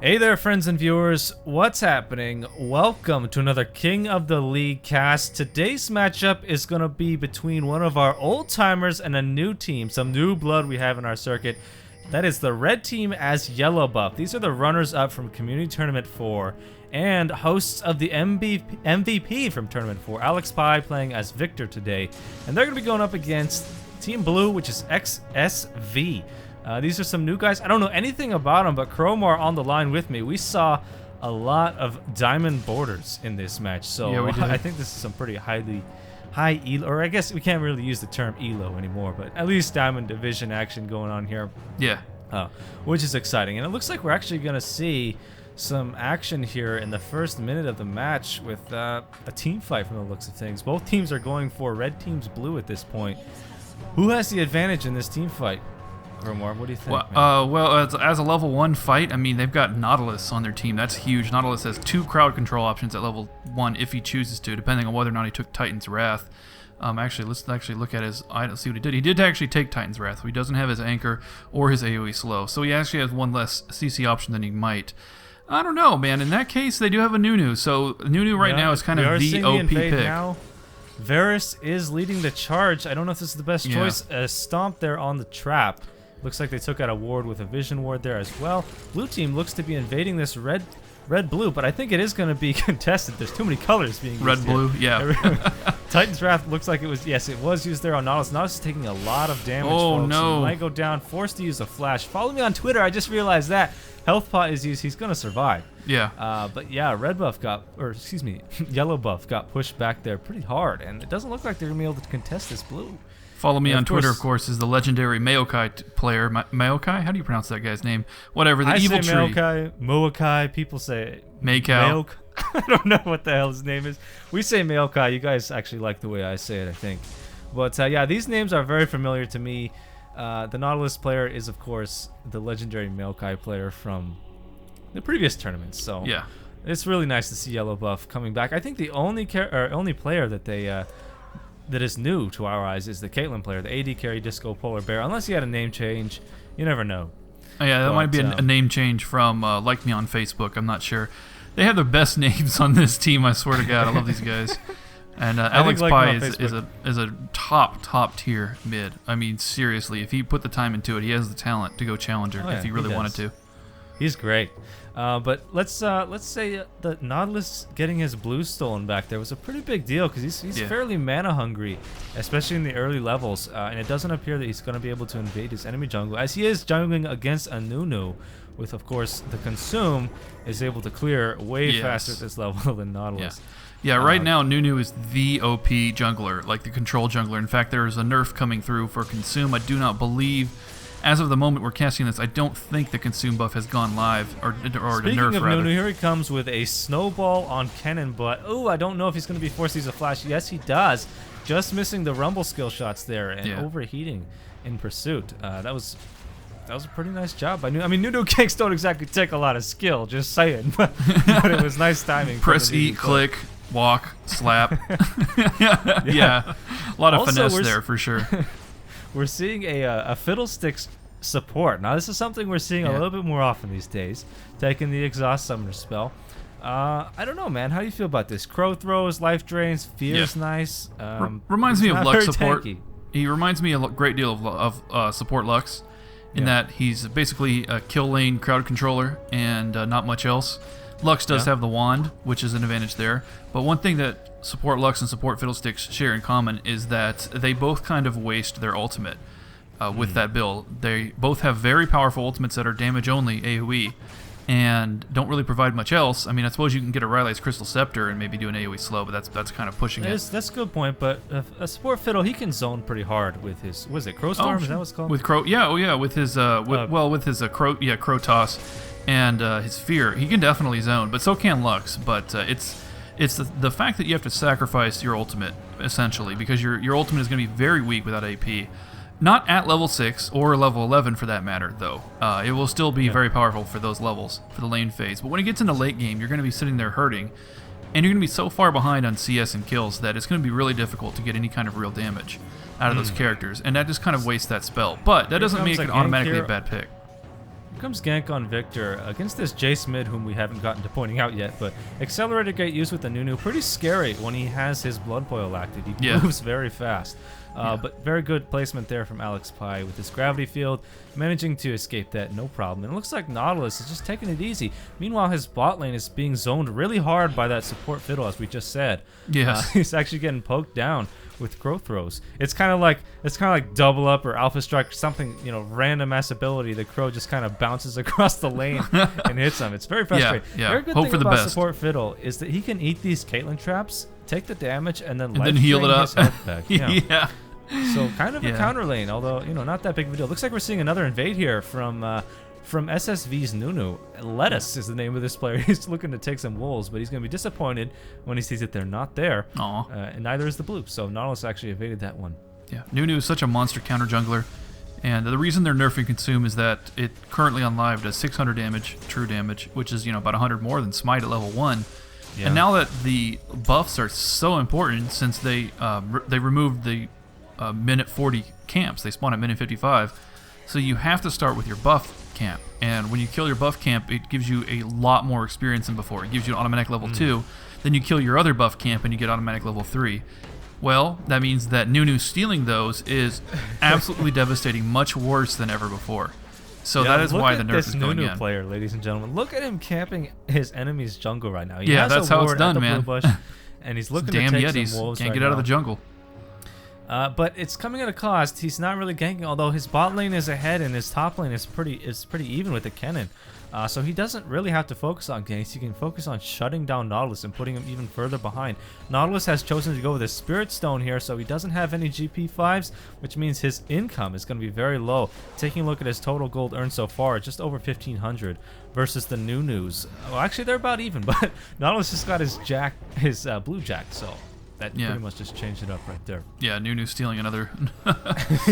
Hey there, friends and viewers. What's happening? Welcome to another King of the League cast. Today's matchup is going to be between one of our old timers and a new team, some new blood we have in our circuit. That is the red team as Yellowbuff. These are the runners-up from Community Tournament 4 and hosts of the MVP from Tournament 4. Alex Pye playing as Victor today. And they're going to be going up against Team Blue, which is XsV. These are some new guys. I don't know anything about them, but Cromar on the line with me. We saw a lot of diamond borders in this match, so yeah, I think this is some pretty high elo, or I guess we can't really use the term elo anymore, but at least diamond division action going on here. Yeah. Which is exciting, and it looks like we're actually going to see some action here in the first minute of the match with a team fight from the looks of things. Both teams are going for red team's blue at this point. Who has the advantage in this team fight? Cromar, what do you think? Well, as a level 1 fight, I mean, they've got Nautilus on their team. That's huge. Nautilus has 2 crowd control options at level 1 if he chooses to, depending on whether or not he took Titan's Wrath. Let's look at his item, see what he did. He did actually take Titan's Wrath. He doesn't have his Anchor or his AoE slow, so he actually has 1 less CC option than he might. I don't know, man. In that case, they do have a Nunu, so Nunu right now is kind of the OP pick. Now. Varus is leading the charge. I don't know if this is the best choice. A stomp there on the trap. Looks like they took out a ward with a vision ward there as well. Blue team looks to be invading this red-blue, but I think it is going to be contested. There's too many colors being used red-blue, yeah. Titan's Wrath looks like it was, yes, it was used there on Nautilus. Nautilus is taking a lot of damage, folks. No. He might go down, forced to use a flash. Follow me on Twitter. I just realized that. Health pot is used. He's going to survive. Yeah. But yeah, Yellowbuff got pushed back there pretty hard, and it doesn't look like they're going to be able to contest this blue. Follow me on Twitter, of course, is the legendary Maokai player. Maokai? How do you pronounce that guy's name? Whatever, the evil tree. Maokai. People say Maokai. I don't know what the hell his name is. We say Maokai. You guys actually like the way I say it, I think. But yeah, these names are very familiar to me. The Nautilus player is, of course, the legendary Maokai player from the previous tournaments. So yeah, it's really nice to see Yellowbuff coming back. I think the only player that they that is new to our eyes is the Caitlyn player, the AD carry Disco Polar Bear. Unless he had a name change, you never know. Oh, yeah, that might be a name change from Like Me on Facebook. I'm not sure. They have the best names on this team, I swear to God. I love these guys. And Alex Pye is a top tier mid. I mean, seriously, if he put the time into it, he has the talent to go challenger if he really wanted to. He's great. But let's say the Nautilus getting his blue stolen back there was a pretty big deal because he's fairly mana hungry, especially in the early levels, and it doesn't appear that he's going to be able to invade his enemy jungle, as he is jungling against a Nunu, with, of course, the Consume is able to clear way faster at this level than Nautilus. Yeah, right now Nunu is the OP jungler, like the control jungler. In fact, there is a nerf coming through for Consume. I do not believe, as of the moment we're casting this, I don't think the Consume buff has gone live, or the nerf Speaking of rather. Nunu, here he comes with a snowball on Kennen, but I don't know if he's going to be forced to use a flash. Yes, he does. Just missing the rumble skill shots there and overheating in pursuit. That was a pretty nice job by Nunu. I mean, Nunu ganks don't exactly take a lot of skill, just saying, but it was nice timing. Press E, click, walk, slap. Yeah, a lot of finesse there for sure. We're seeing a Fiddlesticks support. Now, this is something we're seeing a little bit more often these days, taking the Exhaust Summoner spell. I don't know, man. How do you feel about this? Crow throws, life drains, fear's nice. Reminds me of Lux support. Tanky. He reminds me a great deal of support Lux, in that he's basically a kill lane crowd controller and not much else. Lux does have the wand, which is an advantage there. But one thing that support Lux and support Fiddlesticks share in common is that they both kind of waste their ultimate with that build. They both have very powerful ultimates that are damage only AoE and don't really provide much else. I mean, I suppose you can get a Riley's Crystal Scepter and maybe do an AoE slow, but that's kind of pushing it. That's a good point, but a support Fiddle, he can zone pretty hard with his, what is it, Crow Storm? Is that what it's called? With Crow, with his Crow Toss and his Fear, he can definitely zone, but so can Lux. But it's the fact that you have to sacrifice your ultimate, essentially, because your ultimate is going to be very weak without AP. Not at level 6 or level 11 for that matter, though. It will still be very powerful for those levels, for the lane phase. But when it gets into late game, you're going to be sitting there hurting, and you're going to be so far behind on CS and kills that it's going to be really difficult to get any kind of real damage out of those characters, and that just kind of wastes that spell. But that doesn't make it automatically a bad pick. Here comes gank on Victor against this Jace mid, whom we haven't gotten to pointing out yet, but accelerated gate used with the Nunu, pretty scary when he has his blood boil active. He moves very fast. But very good placement there from Alex Pie with his gravity field, managing to escape that no problem. And it looks like Nautilus is just taking it easy. Meanwhile, his bot lane is being zoned really hard by that support fiddle, as we just said. Yes. He's actually getting poked down with growth throws. It's kind of like double up or alpha strike or something, random ass ability. The crow just kind of bounces across the lane and hits him. It's very frustrating. Yeah. Very good Hope thing for the about best. support fiddle is that he can eat these Caitlyn traps, take the damage, and then heal it up. His health back. Yeah. So kind of a counter lane, although not that big of a deal. Looks like we're seeing another invade here from SSV's Nunu. Lettuce is the name of this player. He's looking to take some wolves, but he's going to be disappointed when he sees that they're not there. And neither is the blue. So Nautilus actually evaded that one. Yeah, Nunu is such a monster counter jungler, and the reason they're nerfing Consume is that it currently on live does 600 damage, true damage, which is about 100 more than Smite at level 1. Yeah. And now that the buffs are so important, since they removed the minute 40 camps, they spawn at minute 55, so you have to start with your buff camp, and when you kill your buff camp, it gives you a lot more experience than before. It gives you an automatic level 2, then you kill your other buff camp and you get automatic level 3. Well, that means that Nunu stealing those is absolutely devastating, much worse than ever before. So that is why the nerf is going in. Look at this Nunu player, ladies and gentlemen. Look at him camping his enemy's jungle right now. He yeah, has that's a how it's ward done, at the man. blue bush, and he's looking damn to take Yetis. some wolves Can't right get out now. of the jungle. But it's coming at a cost. He's not really ganking, although his bot lane is ahead and his top lane is pretty even with the cannon. So he doesn't really have to focus on ganks. He can focus on shutting down Nautilus and putting him even further behind. Nautilus has chosen to go with a Spirit Stone here, so he doesn't have any GP5s, which means his income is going to be very low. Taking a look at his total gold earned so far, just over 1,500 versus the Nunus. Well, actually, they're about even, but Nautilus just got his blue jack, so that pretty much just changed it up right there. Yeah, Nunu stealing another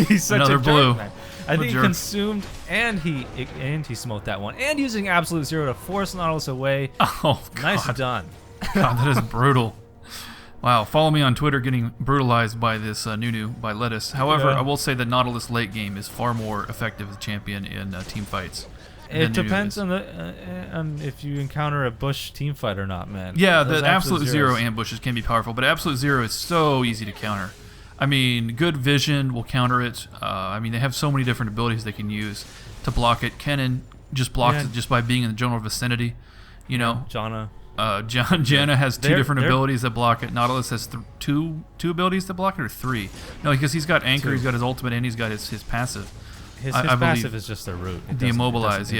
He's such another a blue. jerk, man. I think he consumed and he smote that one. And using Absolute Zero to force Nautilus away. Oh, God. Nice done. God, that is brutal. Wow, follow me on Twitter getting brutalized by this Nunu, by Lettuce. However, I will say that Nautilus late game is far more effective as a champion in team fights. It depends on if you encounter a bush team fight or not, man. Yeah, Those the Absolute Zero ambushes can be powerful, but Absolute Zero is so easy to counter. I mean, good vision will counter it. I mean, they have so many different abilities they can use to block it. Kennen just blocks it just by being in the general vicinity. Janna. Janna has two different abilities that block it. Nautilus has two abilities that block it, or three? No, because he's got Anchor, he's got his ultimate, and he's got his passive. His passive is just a root. The Immobilize,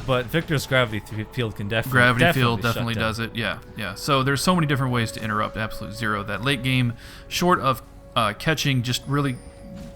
But Victor's gravity field can definitely does it. Yeah. So there's so many different ways to interrupt Absolute Zero. That late game, short of catching just really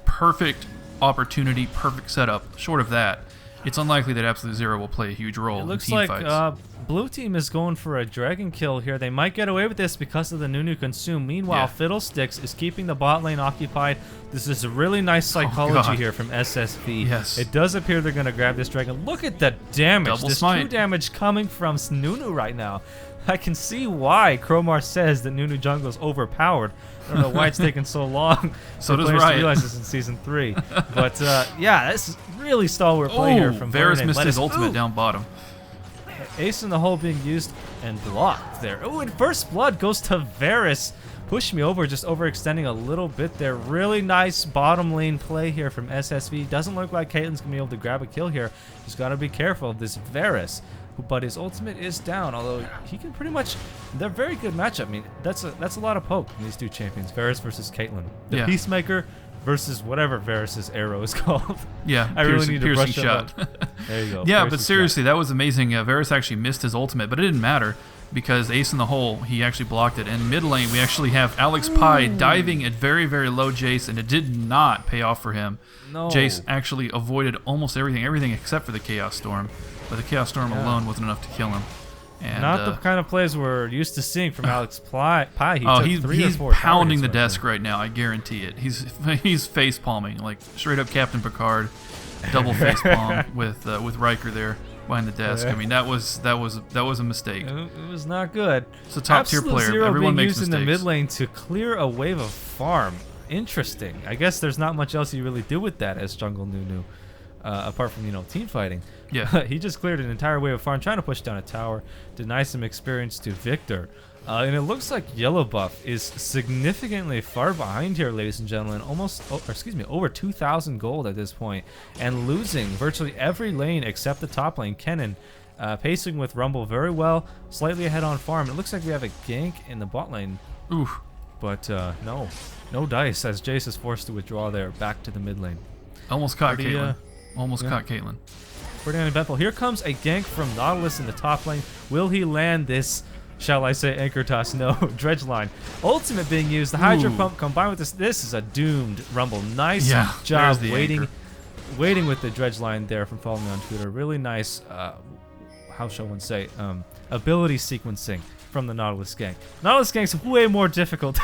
perfect opportunity, perfect setup, short of that, it's unlikely that Absolute Zero will play a huge role in team fights. Blue team is going for a dragon kill here. They might get away with this because of the Nunu consume. Meanwhile, Fiddlesticks is keeping the bot lane occupied. This is a really nice psychology here from SSV. Yes. It does appear they're going to grab this dragon. Look at the damage. Double this smite. true damage coming from Nunu right now. I can see why Cromar says that Nunu jungle is overpowered. I don't know why it's taken so long so for does players Riot. to realize this in Season 3. But this is really stalwart play here from Varus missed his ultimate down bottom. Ace in the hole being used and blocked there. Oh, and first blood goes to Varus. Push me over, just overextending a little bit there. Really nice bottom lane play here from SSV. Doesn't look like Caitlyn's going to be able to grab a kill here. Just got to be careful of this Varus. But his ultimate is down, although he can pretty much... They're a very good matchup. I mean, that's a lot of poke in these two champions. Varus versus Caitlyn. The Peacemaker versus whatever Varus's arrow is called. Yeah, I really need to brush shot. There you go. Yeah, but seriously, that was amazing. Varus actually missed his ultimate, but it didn't matter because Ace in the hole, he actually blocked it. And mid lane, we actually have Alex Pie diving at very, very low Jace, and it did not pay off for him. No. Jace actually avoided almost everything except for the Chaos Storm. But the Chaos Storm alone wasn't enough to kill him. And, not the kind of plays we're used to seeing from Alex Pie. He's pounding the desk right now. I guarantee it. He's face palming, like straight up Captain Picard, double face palm with Riker there behind the desk. I mean, that was a mistake. It was not good. It's a top tier player. Zero Everyone being makes used mistakes. in the mid lane to clear a wave of farm. Interesting. I guess there's not much else you really do with that as jungle Nunu. apart from, you know, team fighting. Yeah. He just cleared an entire wave of farm, trying to push down a tower, deny some experience to Victor. And it looks like Yellowbuff is significantly far behind here, ladies and gentlemen. Over 2,000 gold at this point, and losing virtually every lane except the top lane. Kennen pacing with Rumble very well, slightly ahead on farm. It looks like we have a gank in the bot lane. Oof. But no dice, as Jace is forced to withdraw there back to the mid lane. Almost caught Caitlyn. Caught Caitlyn. Pretty uneventful. Here comes a gank from Nautilus in the top lane. Will he land this, shall I say, anchor toss? No. Dredge line. Ultimate being used. The Hydro Pump combined with this. This is a doomed Rumble. Nice job waiting with the dredge line there from following me on Twitter. Really nice, how shall one say, ability sequencing from the Nautilus gank. Nautilus gank's way more difficult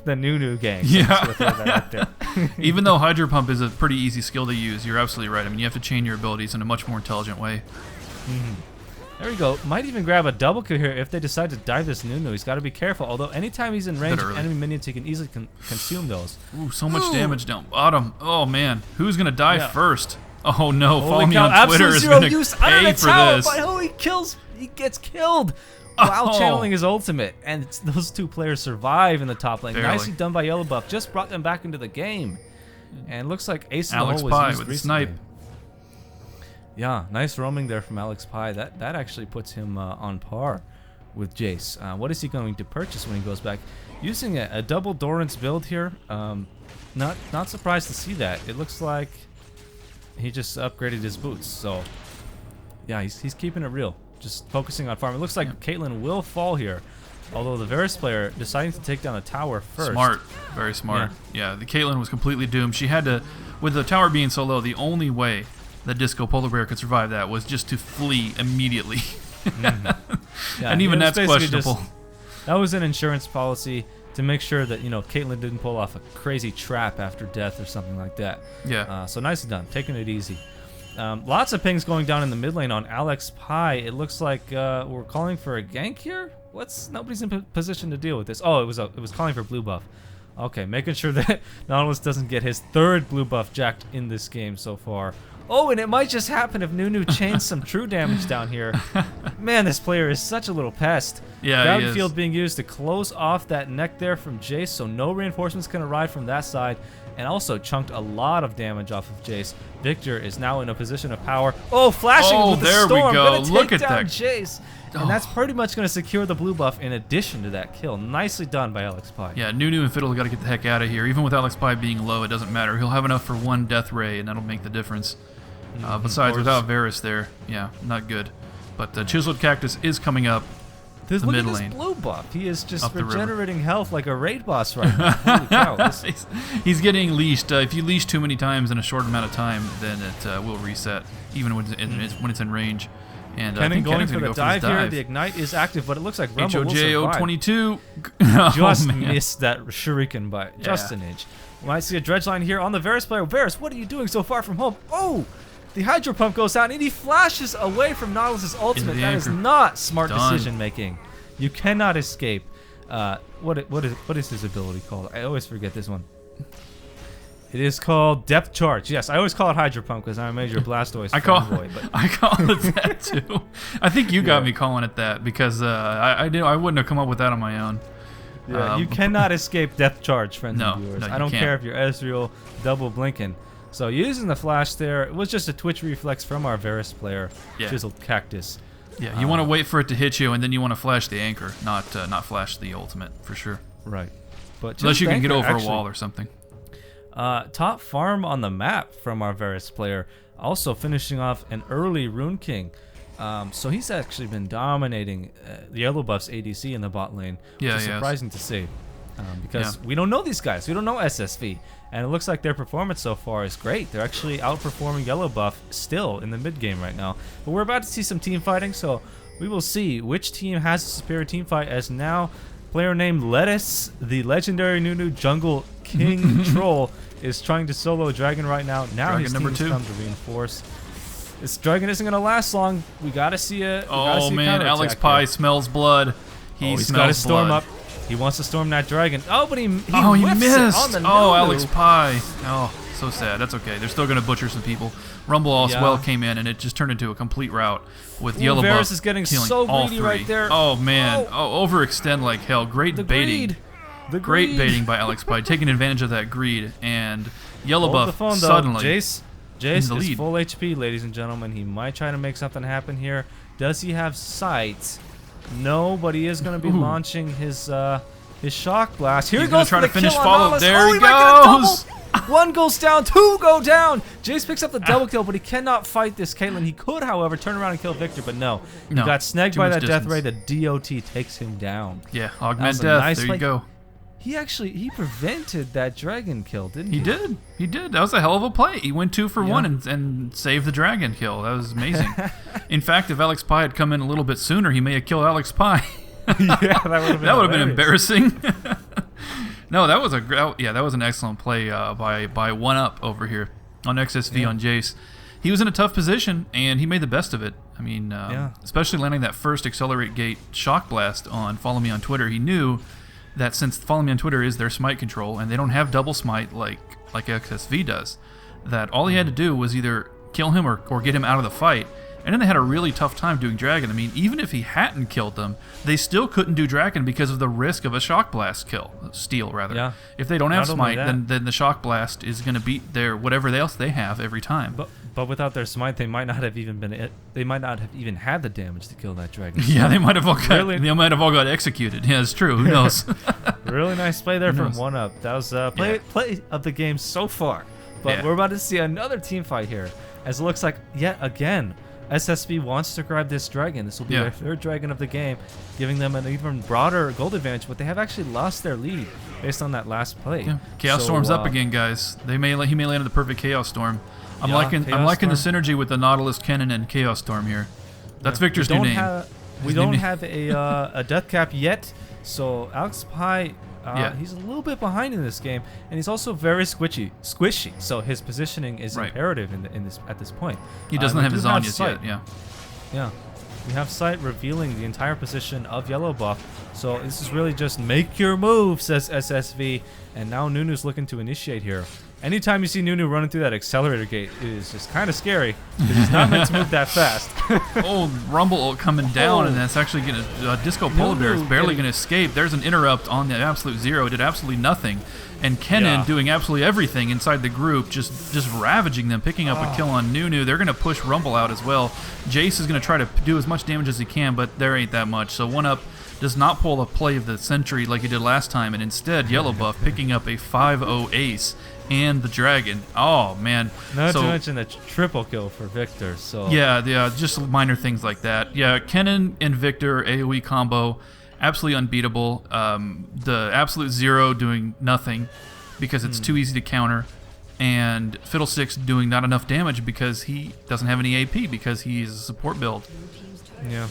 than Nunu gank. Yeah. Even though Hydro Pump is a pretty easy skill to use, you're absolutely right. I mean, you have to chain your abilities in a much more intelligent way. There we go. Might even grab a double kill here if they decide to dive this Nunu. He's got to be careful. Although anytime he's in range of enemy minions, he can easily consume those. Ooh, so much damage down bottom. Oh man, who's gonna die first? Oh no, follow me on Twitter is gonna pay for this. But he gets killed while channeling his ultimate, and those two players survive in the top lane. Barely. Nicely done by Yellowbuff. Just brought them back into the game, and looks like Ace in the Alex Hole was Pie used with recently. snipe. Yeah, nice roaming there from Alex Pie. That actually puts him on par with Jace. What is he going to purchase when he goes back? Using a double Doran's build here. Not surprised to see that. It looks like he just upgraded his boots. So yeah, he's keeping it real. Just focusing on farm. It looks like Caitlyn will fall here. Although the Varus player deciding to take down the tower first. Smart. Very smart. Yeah, the Caitlyn was completely doomed. She had to, with the tower being so low, the only way that Disco Polar Bear could survive that was just to flee immediately. Yeah, and even that's questionable. That was an insurance policy to make sure that, you know, Caitlyn didn't pull off a crazy trap after death or something like that. Yeah. So nicely done. Taking it easy. Lots of pings going down in the mid lane on Alex Pie. It looks like we're calling for a gank here. Nobody's in position to deal with this. Oh, it was calling for blue buff. Okay, making sure that Nautilus doesn't get his third blue buff jacked in this game so far. Oh, and it might just happen if Nunu chains some true damage down here. Man, this player is such a little pest. Yeah, Gravity field being used to close off that neck there from Jace, so no reinforcements can arrive from that side, and also chunked a lot of damage off of Jace. Victor is now in a position of power. Oh, flashing with the storm. There we go. Gonna take Look at down that. Jace. And that's pretty much going to secure the blue buff in addition to that kill. Nicely done by Alex Pie. Yeah, Nunu and Fiddle got to get the heck out of here. Even with Alex Pie being low, it doesn't matter. He'll have enough for one death ray, and that'll make the difference. Besides, without Varus there, yeah, not good. But the Chiseled Cactus is coming up the mid lane. Blue buff. He is just regenerating health like a raid boss right now. Holy cow. He's getting leashed. If you leash too many times in a short amount of time, then it will reset, even when it's in range. And I think going Kennen's for going to the go for his dive here. dive. The ignite is active, but it looks like Rumble will survive. HOJO22. Just missed that shuriken by just an inch. We might see a dredge line here on the Varus player. Varus, what are you doing so far from home? Oh! The Hydro Pump goes out, and he flashes away from Nautilus' ultimate. That is not smart decision making. You cannot escape. What is his ability called? I always forget this one. It is called Depth Charge. Yes, I always call it Hydro Pump because I'm a major Blastoise fanboy. I call it that too. I think you got me calling it that because I wouldn't have come up with that on my own. Yeah, you cannot escape Depth Charge, friends and viewers. No, I don't can't. care if you're Ezreal, double blinking. So using the flash there, it was just a twitch reflex from our Varus player, Chiseled Cactus. Yeah, you want to wait for it to hit you, and then you want to flash the anchor, not flash the ultimate, for sure. Right. But unless you can get over a wall or something. Top farm on the map from our Varus player, also finishing off an early Rune King. So he's actually been dominating the Yellowbuff's ADC in the bot lane, which is surprising to see. Because we don't know these guys. We don't know SSV. And it looks like their performance so far is great. They're actually outperforming Yellowbuff still in the mid game right now. But we're about to see some team fighting, so we will see which team has a superior team fight, as now player named Lettuce, the legendary Nunu Jungle King Troll, is trying to solo Dragon right now. Now his team's come to reinforce. This Dragon isn't going to last long. We got to see a man, Alex Pie smells blood. He he's got his storm up. He wants to storm that dragon. Oh, but he missed. It on the Oh, Nunu. Alex Pie. Oh, so sad. That's okay. They're still going to butcher some people. Rumble as well came in, and it just turned into a complete rout with Yellowbuff Varus is getting killing so all greedy three. right there. Oh, man. Oh, overextend like hell. Great baiting. Great baiting by Alex Pie, taking advantage of that greed. And Yellowbuff suddenly Jace is lead. full HP, ladies and gentlemen. He might try to make something happen here. Does he have sight? No, but he is going to be launching his shock blast. Here he goes try for to the finish kill on follow. Nautilus. There he he might get a goes. double. One goes down, two go down. Jace picks up the double kill, but he cannot fight this Caitlyn. He could, however, turn around and kill Victor, but no. He got snagged by that death ray. The DOT takes him down. Yeah, augment death. There you go. He prevented that dragon kill, didn't he? He did. That was a hell of a play. He went 2 for 1 and saved the dragon kill. That was amazing. In fact, if Alex Pie had come in a little bit sooner, he may have killed Alex Pie. Yeah, that would have been embarrassing. No, that was that was an excellent play by 1UP over here on XsV on Jace. He was in a tough position and he made the best of it. I mean, especially landing that first accelerate gate shock blast on Follow Me on Twitter. He knew that since Follow Me on Twitter is their smite control and they don't have double smite like XsV does, that all he had to do was either kill him or get him out of the fight. And then they had a really tough time doing Dragon. I mean, even if he hadn't killed them, they still couldn't do Dragon because of the risk of a Shock Blast steal, rather. Yeah. If they don't have Smite, then the Shock Blast is going to beat their whatever else they have every time. But without their Smite, they might not have even had the damage to kill that Dragon. Yeah, they might have all got executed. Yeah, it's true. Who knows? Really nice play there from 1UP. That was play of the game so far. But we're about to see another team fight here, as it looks like yet again SSV wants to grab this dragon. This will be their third dragon of the game, giving them an even broader gold advantage, but they have actually lost their lead based on that last play. Yeah. Chaos Storm's up again, guys. He may land the perfect Chaos Storm. I'm liking the synergy with the Nautilus, Kennen, and Chaos Storm here. That's Victor's new name. We don't have a death cap yet, so Alex Pie, he's a little bit behind in this game, and he's also very squishy. So his positioning is imperative at this point. He doesn't have his Zhonya's yet. Yeah. We have sight revealing the entire position of Yellowbuff. So this is really just make your move, says SSV, and now Nunu's looking to initiate here. Anytime you see Nunu running through that accelerator gate, it is just kind of scary because he's not meant to move that fast. Rumble coming down, and that's actually going to Disco Polar Bear is barely going to escape. There's an interrupt on the Absolute Zero. Did absolutely nothing. And Kennen doing absolutely everything inside the group, just ravaging them, picking up a kill on Nunu. They're going to push Rumble out as well. Jace is going to try to do as much damage as he can, but there ain't that much. So 1UP does not pull a play of the Sentry like he did last time, and instead Yellowbuff picking up a 5-0 ace and the dragon. Oh man! Not to mention a triple kill for Victor. So yeah, just minor things like that. Yeah, Kennen and Victor AOE combo, absolutely unbeatable. The Absolute Zero doing nothing because it's too easy to counter, and Fiddlesticks doing not enough damage because he doesn't have any AP because he's a support build. Yeah.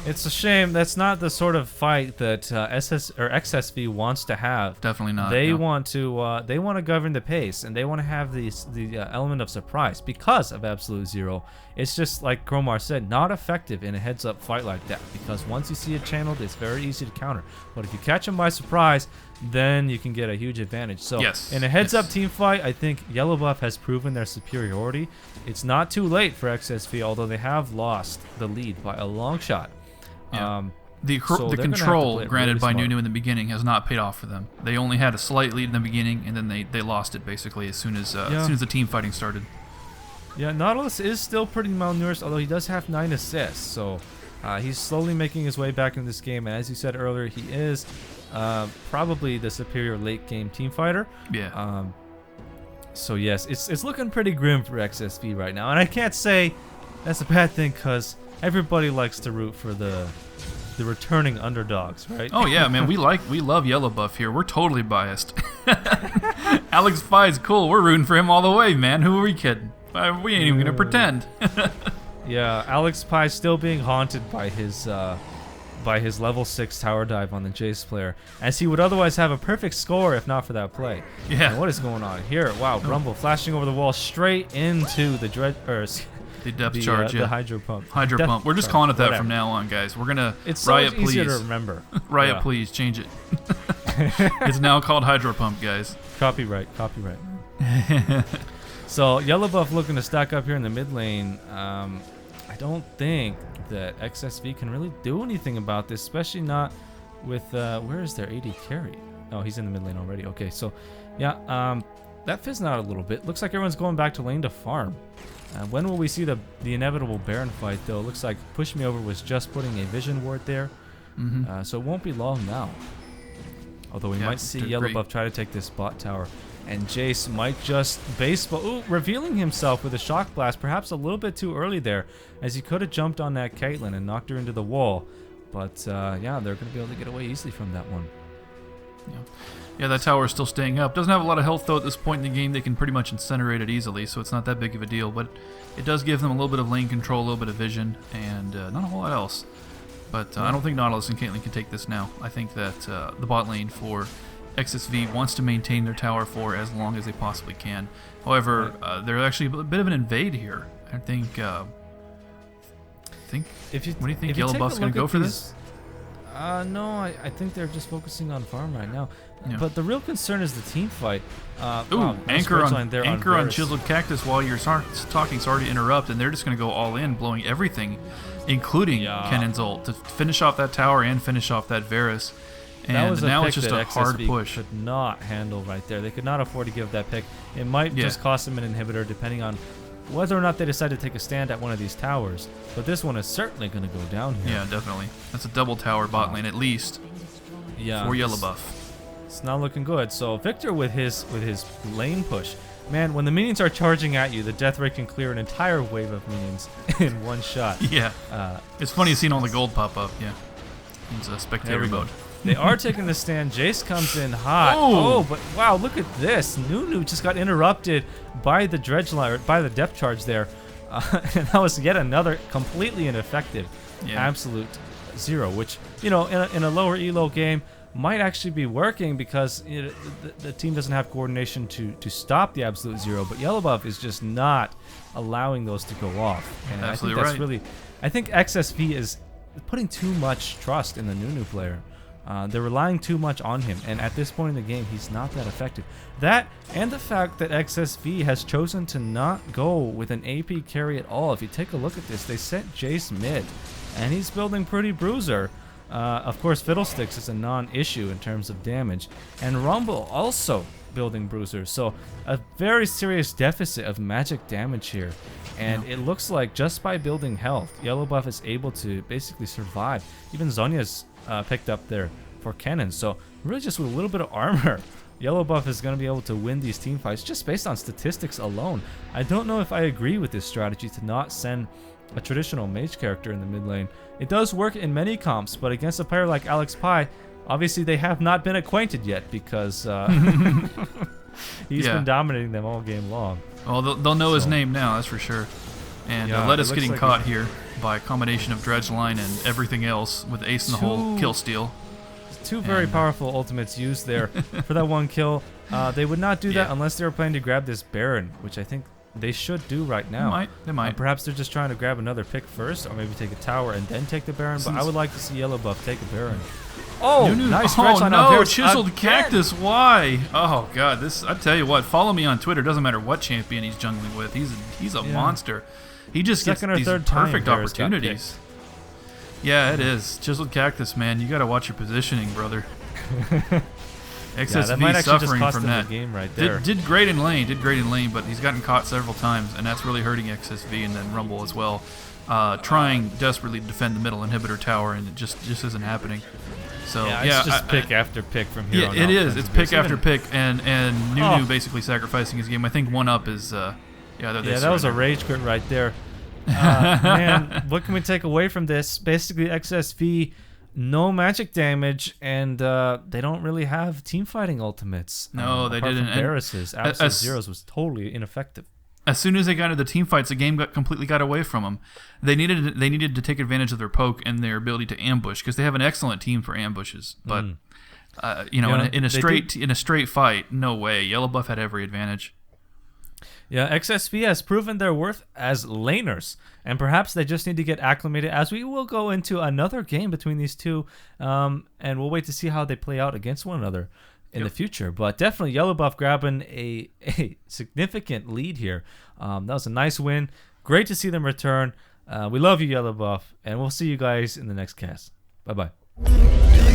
It's a shame. That's not the sort of fight that XsV wants to have. Definitely not. They want to govern the pace, and they want to have the element of surprise because of Absolute Zero. It's just like Cromar said, not effective in a heads-up fight like that because once you see it channeled, it's very easy to counter. But if you catch them by surprise, then you can get a huge advantage. So in a heads-up team fight, I think Yellowbuff has proven their superiority. It's not too late for XsV, although they have lost the lead by a long shot. Yeah. The control granted by Nunu in the beginning has not paid off for them. They only had a slight lead in the beginning, and then they lost it basically as soon as the team fighting started. Yeah, Nautilus is still pretty malnourished, although he does have 9 assists, so he's slowly making his way back into this game. And as you said earlier, he is probably the superior late game team fighter. Yeah. So yes, it's looking pretty grim for XsV right now, and I can't say that's a bad thing because everybody likes to root for the returning underdogs, right? Oh yeah, man, we love Yellowbuff here. We're totally biased. Alex Pie's cool. We're rooting for him all the way, man. Who are we kidding? We ain't even gonna pretend. Yeah, Alex Pie still being haunted by his level 6 tower dive on the Jace player, as he would otherwise have a perfect score if not for that play. Yeah. And what is going on here? Wow, Rumble flashing over the wall straight into the The depth charge, the hydro pump. Hydro Depth pump. We're just charge, calling it that whatever. from now on, guys. We're gonna It's so Riot, much easier please. to remember. Riot, Yeah. please change it. It's now called hydro pump, guys. Copyright. So Yellowbuff looking to stack up here in the mid lane. I don't think that XsV can really do anything about this, especially not with where is their AD carry? Oh, he's in the mid lane already. Okay, so yeah, that fizzed out a little bit. Looks like everyone's going back to lane to farm. When will we see the inevitable Baron fight, though? Looks like Push Me Over was just putting a vision ward there, so it won't be long now. Although we might see Yellowbuff try to take this bot tower. And Jace might just baseball. Ooh, revealing himself with a shock blast, perhaps a little bit too early there, as he could have jumped on that Caitlyn and knocked her into the wall. But yeah, they're going to be able to get away easily from that one. Yeah, that tower is still staying up. Doesn't have a lot of health, though, at this point in the game. They can pretty much incinerate it easily, so it's not that big of a deal. But it does give them a little bit of lane control, a little bit of vision, and not a whole lot else. But I don't think Nautilus and Caitlyn can take this now. I think that the bot lane for XsV wants to maintain their tower for as long as they possibly can. However, they're actually a bit of an invade here. I think. What do you think? Yellowbuff's going to go for this? No, I think they're just focusing on farm right now. Yeah. But the real concern is the team fight. Ooh, anchor on Varus. Chiseled Cactus while you're talking. Sorry to interrupt, and they're just going to go all in, blowing everything, including Cannon's ult, to finish off that tower and finish off that Varus. And that was now pick it's just that a hard XsV push. Could not handle right there. They could not afford to give that pick. It might just cost them an inhibitor, depending on whether or not they decide to take a stand at one of these towers. But this one is certainly going to go down here. Yeah, definitely. That's a double tower bot lane at least. Yeah. For Yellowbuff. It's not looking good. So Victor with his lane push. Man, when the minions are charging at you, the death ray can clear an entire wave of minions in one shot. Yeah. It's funny seeing all the gold pop up. Yeah. It's a spectator mode. They are taking the stand. Jace comes in hot. Oh, but wow, look at this. Nunu just got interrupted by the dredge line, or by the depth charge there. And that was yet another completely ineffective absolute zero, which, you know, in a lower elo game might actually be working because the team doesn't have coordination to stop the absolute zero. But Yellowbuff is just not allowing those to go off. And Absolutely I think that's really, I think XsV is putting too much trust in the Nunu player. They're relying too much on him, and at this point in the game, he's not that effective. That, and the fact that XsV has chosen to not go with an AP carry at all. If you take a look at this, they sent Jace mid, and he's building pretty bruiser. Of course, Fiddlesticks is a non-issue in terms of damage, and Rumble also building bruiser. So a very serious deficit of magic damage here. And it looks like just by building health, Yellowbuff is able to basically survive. Even Zhonya's picked up there for Cannon. So really just with a little bit of armor, Yellowbuff is going to be able to win these team fights just based on statistics alone. I don't know if I agree with this strategy to not send a traditional mage character in the mid lane. It does work in many comps, but against a player like Alex Pye, obviously they have not been acquainted yet because he's been dominating them all game long. Well, they'll know his name now, that's for sure. And Lettuce getting caught here by a combination of dredge line and everything else with ace in the hole kill steal. Two very powerful ultimates used there for that one kill. They would not do that unless they were planning to grab this Baron, which I think they should do right now. They might. Perhaps they're just trying to grab another pick first, or maybe take a tower and then take the Baron. But I would like to see Yellowbuff take a Baron. Oh, nice stretch line on Varus Chiseled again. Cactus, why? Oh god, this, I tell you what, follow me on Twitter, doesn't matter what champion he's jungling with. He's a monster. He just gets these perfect opportunities. Yeah, it is. Chiseled Cactus, man, you gotta watch your positioning, brother. XsV suffering from that. Game right there. Did great in lane, but he's gotten caught several times, and that's really hurting XsV and then Rumble as well. Trying desperately to defend the middle inhibitor tower, and it just isn't happening. So it's just pick after pick from here on out. It is. It's pick after pick, and Nunu basically sacrificing his game. I think one up is that was a rage quit right there. Man, what can we take away from this? Basically, XsV, no magic damage, and they don't really have team fighting ultimates. No, they didn't. Varus's absolute zeros was totally ineffective. As soon as they got into the team fights, the game completely got away from them. They needed to take advantage of their poke and their ability to ambush, because they have an excellent team for ambushes. But in a straight fight, no way. Yellowbuff had every advantage. Yeah, XSV has proven their worth as laners, and perhaps they just need to get acclimated, as we will go into another game between these two, and we'll wait to see how they play out against one another in the future. But definitely Yellowbuff grabbing a significant lead here. That was a nice win. Great to see them return. We love you, Yellowbuff, and we'll see you guys in the next cast. Bye-bye.